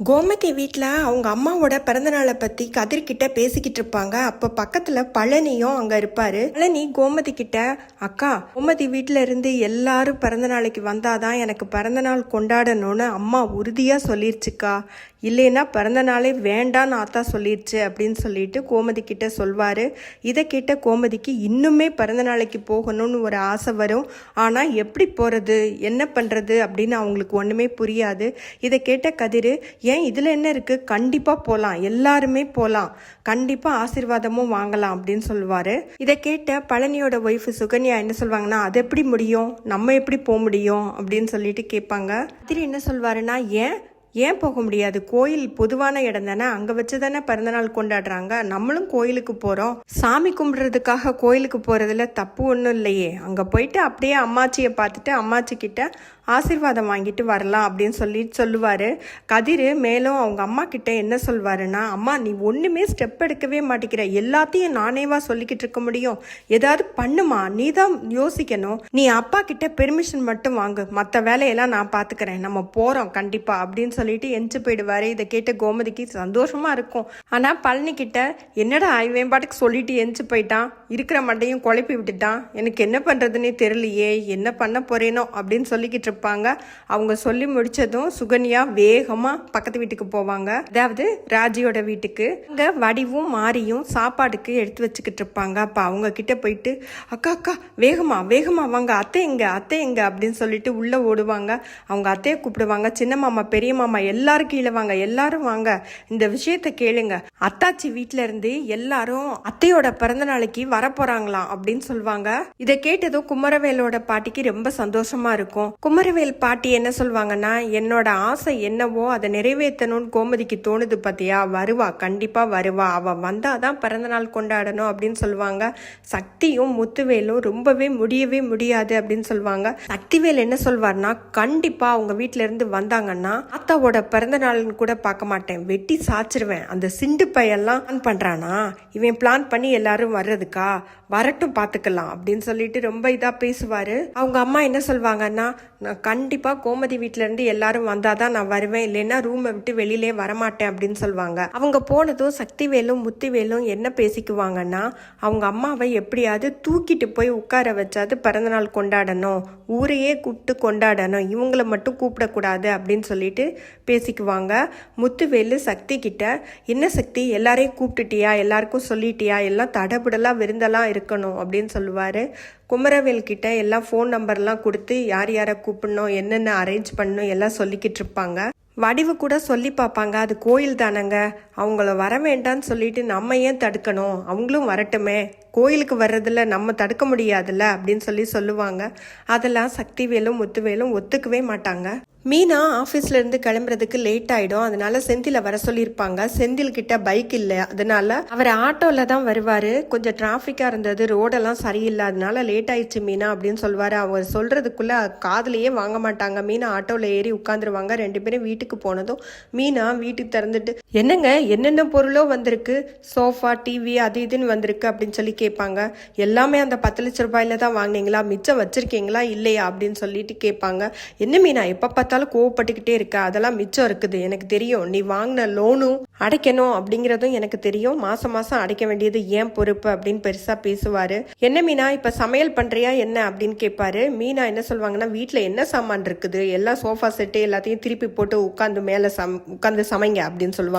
கோமதி வீட்டில் அவங்க அம்மாவோட பிறந்தநாளை பற்றி கதிர்கிட்ட பேசிக்கிட்டு இருப்பாங்க. அப்போ பக்கத்தில் பழனியும் அங்கே இருப்பார். பழனி கோமதி கிட்ட, அக்கா, கோமதி வீட்டில் இருந்து எல்லாரும் பிறந்த நாளைக்கு வந்தாதான் எனக்கு பிறந்தநாள் கொண்டாடணும்னு அம்மா உறுதியாக சொல்லிருச்சுக்கா. இல்லைன்னா பிறந்த நாளே வேண்டான்னு ஆத்தா சொல்லிடுச்சு அப்படின்னு சொல்லிட்டு கோமதி கிட்ட சொல்வார். இதை கேட்ட கோமதிக்கு இன்னுமே பிறந்த நாளைக்கு போகணும்னு ஒரு ஆசை வரும். ஆனால் எப்படி போகிறது, என்ன பண்ணுறது அப்படின்னு அவங்களுக்கு ஒன்றுமே புரியாது. இதை கேட்ட கதிர், ஏன் இதில் என்ன இருக்குது, கண்டிப்பாக போகலாம், எல்லாருமே போகலாம், கண்டிப்பாக ஆசீர்வாதமும் வாங்கலாம் அப்படின்னு சொல்லுவார். இதை கேட்ட பழனியோட ஒய்ஃபு சுகன்யா என்ன சொல்லுவாங்கன்னா, அது எப்படி முடியும், நம்ம எப்படி போக முடியும் அப்படின்னு சொல்லிட்டு கேட்பாங்க. கதிர் என்ன சொல்வாருன்னா, ஏன் போக முடியாது, கோயில் பொதுவான இடம் தானே, அங்கே வச்சு தானே பிறந்தநாள் கொண்டாடுறாங்க, நம்மளும் கோயிலுக்கு போகிறோம், சாமி கும்பிட்றதுக்காக கோயிலுக்கு போகிறதுல தப்பு ஒன்றும் இல்லையே, அங்கே போயிட்டு அப்படியே அம்மாச்சியை பார்த்துட்டு அம்மாச்சி கிட்ட ஆசீர்வாதம் வாங்கிட்டு வரலாம் அப்படின்னு சொல்லுவார். கதிர் மேலும் அவங்க அம்மா கிட்ட என்ன சொல்வாருன்னா, அம்மா நீ ஒன்றுமே ஸ்டெப் எடுக்கவே மாட்டேங்கிற, எல்லாத்தையும் நானேவா சொல்லிக்கிட்டு இருக்க முடியும், ஏதாவது பண்ணுமா, நீ தான் யோசிக்கணும், நீ அப்பா கிட்ட பெர்மிஷன் மட்டும் வாங்கு, மற்ற வேலையெல்லாம் நான் பார்த்துக்கிறேன், நம்ம போகிறோம் கண்டிப்பாக அப்படின்னு சொல்லிட்டு எஞ்சி போயிடுவாரு. இதை கேட்ட கோமதிக்கு சந்தோஷமா இருக்கும். ஆனா பழனி கிட்ட, என்னடா இவன் பாட்டுக்கு சொல்லிட்டு எஞ்சி போயிட்டான், இருக்கிற மண்டையும் குழப்பி விட்டுட்டான், எனக்கு என்ன பண்றதுன்னே தெரியலையே, என்ன பண்ண போறேனோ அப்படின்னு சொல்லிக்கிட்டு இருப்பாங்க. அவங்க சொல்லி முடிச்சதும் சுகன்யா வேகமா பக்கத்து வீட்டுக்கு போவாங்க, அதாவது ராஜியோட வீட்டுக்கு. அங்க வடிவும் மாரியும் சாப்பாடுக்கு எடுத்து வச்சுக்கிட்டு இருப்பாங்க. அப்ப அவங்க கிட்ட போயிட்டு, அக்கா அக்கா வேகமா வேகமா வாங்க, அத்தை எங்க அப்படின்னு சொல்லிட்டு உள்ள ஓடுவாங்க. அவங்க அத்தையை கூப்பிடுவாங்க, சின்ன மாமா பெரிய மாமா எல்லாரும் கீழே வாங்க, எல்லாரும் வாங்க, இந்த விஷயத்த கேளுங்க, அத்தாச்சி வீட்டுல இருந்து எல்லாரும் அத்தையோட பிறந்த நாளைக்கு வரப்போறாங்களாம் அப்படின்னு சொல்லுவாங்க. இதை கேட்டதும் குமரவேலோட பாட்டிக்கு ரொம்ப சந்தோஷமா இருக்கும். குமரவேல் பாட்டி என்ன சொல்லுவாங்கன்னா, என்னோட ஆசை என்னவோ அதை நிறைவேற்றணும்னு கோமதிக்கு தோணுது பாத்தியா, வருவா, கண்டிப்பா வருவா, அவ வந்தாதான் பிறந்த நாள் கொண்டாடணும் அப்படின்னு சொல்லுவாங்க. சக்தியும் முத்துவேலும் ரொம்பவே முடியவே முடியாது அப்படின்னு சொல்லுவாங்க. சக்திவேல் என்ன சொல்வார்னா, கண்டிப்பா அவங்க வீட்டுல இருந்து வந்தாங்கன்னா அத்தாவோட பிறந்த நாள்னு கூட பார்க்க மாட்டேன், வெட்டி சாச்சிருவேன், அந்த சிண்டு பையெல்லாம் பிளான் பண்றானா, இவன் பிளான் பண்ணி எல்லாரும் வர்றதுக்கா, வரட்டும் பார்த்துக்கலாம் அப்படின்னு சொல்லிட்டு ரொம்ப இதா பேசுவாரு. அவங்க அம்மா என்ன சொல்வாங்கன்னா, நான் கண்டிப்பா கோமதி வீட்டுல இருந்து எல்லாரும் வந்தாதான் நான் வருவேன், இல்லைன்னா ரூமை விட்டு வெளியிலே வரமாட்டேன் அப்படின்னு சொல்லுவாங்க. அவங்க போனதும் சக்திவேலும் முத்துவேலும் என்ன பேசிக்குவாங்கன்னா, அவங்க அம்மாவை எப்படியாவது தூக்கிட்டு போய் உட்கார வச்சாது பிறந்தநாள் கொண்டாடணும், ஊரையே கூப்பிட்டு கொண்டாடணும், இவங்களை மட்டும் கூப்பிடக்கூடாது அப்படின்னு சொல்லிட்டு பேசிக்குவாங்க. முத்துவேலு சக்தி கிட்ட, என்ன சக்தி எல்லாரையும் கூப்பிட்டுட்டியா, எல்லாருக்கும் சொல்லிட்டியா, எல்லாம் தடபுடலா விருந்தெல்லாம் இருக்கணும் அப்படின்னு சொல்லுவாரு. குமரவேல் கிட்ட எல்லாம் ஃபோன் நம்பர்லாம் கொடுத்து யார் யாரை கூப்பிடணும், என்னென்ன அரேஞ்ச் பண்ணணும் எல்லாம் சொல்லிக்கிட்டு இருப்பாங்க. வடிவு கூட சொல்லி பார்ப்பாங்க, அது கோயில் தானங்க, அவங்கள வர வேண்டான்னு சொல்லிட்டு நம்ம ஏன் தடுக்கணும், அவங்களும் வரட்டுமே, கோயிலுக்கு வர்றதில்ல நம்ம தடுக்க முடியாதுல்ல அப்படின்னு சொல்லுவாங்க. அதெல்லாம் சக்திவேலும் முத்துவேலும் ஒத்துக்கவே மாட்டாங்க. மீனா ஆஃபீஸ்ல இருந்து கிளம்புறதுக்கு லேட் ஆயிடும், அதனால செந்தில வர சொல்லியிருப்பாங்க. செந்தில் கிட்ட பைக் இல்லை, அதனால அவர் ஆட்டோல தான் வருவாரு. கொஞ்சம் டிராஃபிக்கா இருந்தது, ரோடெல்லாம் சரியில்லை, அதனால லேட் ஆயிடுச்சு மீனா அப்படின்னு சொல்லுவாரு. அவர் சொல்றதுக்குள்ள காதுலயே வாங்க மாட்டாங்க. மீனா ஆட்டோல ஏறி உட்காந்துருவாங்க. ரெண்டு பேரும் வீட்டுக்கு போனதும் மீனா வீட்டுக்கு திறந்துட்டு, என்னங்க என்னென்ன பொருளோ வந்திருக்கு, சோஃபா டிவி அது இதுன்னு வந்திருக்கு அப்படின்னு சொல்லி கேட்பாங்க. எல்லாமே அந்த 10 லட்சம் ரூபாயில தான் வாங்கினீங்களா, மிச்சம் வச்சிருக்கீங்களா இல்லையா அப்படின்னு சொல்லிட்டு கேட்பாங்க. என்ன மீனா எப்ப பார்த்தாலும் கோவப்பட்டுக்கிட்டே இருக்க, அதெல்லாம் மிச்சம் இருக்குது எனக்கு தெரியும், நீ வாங்கின லோனும் அடைக்கணும் அப்படிங்கறதும் எனக்கு தெரியும், மாசம் மாசம் அடைக்க வேண்டியது ஏன் பொறுப்பு அப்படின்னு பெருசா பேசுவாரு. என்ன மீனா இப்ப சமையல் பண்றியா என்ன அப்படின்னு கேட்பாரு. மீனா என்ன சொல்லுவாங்கன்னா, வீட்டுல என்ன சாமான் இருக்குது, எல்லா சோஃபா செட்டு எல்லாத்தையும் திருப்பி போட்டு உட்காந்து சமைங்க அப்படின்னு சொல்லுவாங்க.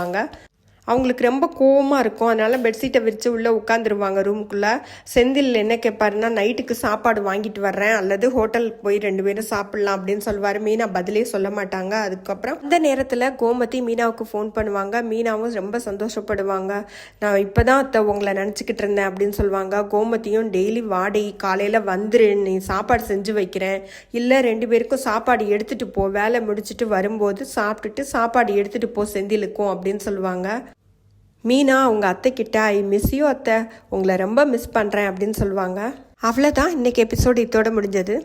அவங்களுக்கு ரொம்ப கோவமாக இருக்கும், அதனால பெட்ஷீட்டை விரித்து உள்ளே உட்காந்துருவாங்க ரூமுக்குள்ளே. செந்தில் என்ன கேட்பாருன்னா, நைட்டுக்கு சாப்பாடு வாங்கிட்டு வர்றேன், அல்லது ஹோட்டலுக்கு போய் 2 பேரும் சாப்பிட்லாம் அப்படின்னு சொல்லுவார். மீனா பதிலே சொல்ல மாட்டாங்க. அதுக்கப்புறம் இந்த நேரத்தில் கோமதி மீனாவுக்கு ஃபோன் பண்ணுவாங்க. மீனாவும் ரொம்ப சந்தோஷப்படுவாங்க. நான் இப்போ தான் அத்தை உங்களை நினச்சிக்கிட்டு இருந்தேன் அப்படின்னு சொல்லுவாங்க. கோமதியும், டெய்லி வாடகை காலையில் வந்துரு, நீ சாப்பாடு செஞ்சு வைக்கிறேன், இல்லை 2 பேருக்கும் சாப்பாடு எடுத்துகிட்டு போ, வேலை முடிச்சுட்டு வரும்போது சாப்பிட்டுட்டு சாப்பாடு எடுத்துகிட்டு போ செந்திலுக்கும் அப்படின்னு சொல்லுவாங்க. மீனா அவங்க அத்தை கிட்ட, ஐ மிஸ் யூ அத்தை, உங்களை ரொம்ப மிஸ் பண்ணுறேன் அப்படின்னு சொல்லுவாங்க. அவ்வளோதான், இன்னைக்கு எபிசோடு இதோட முடிஞ்சது.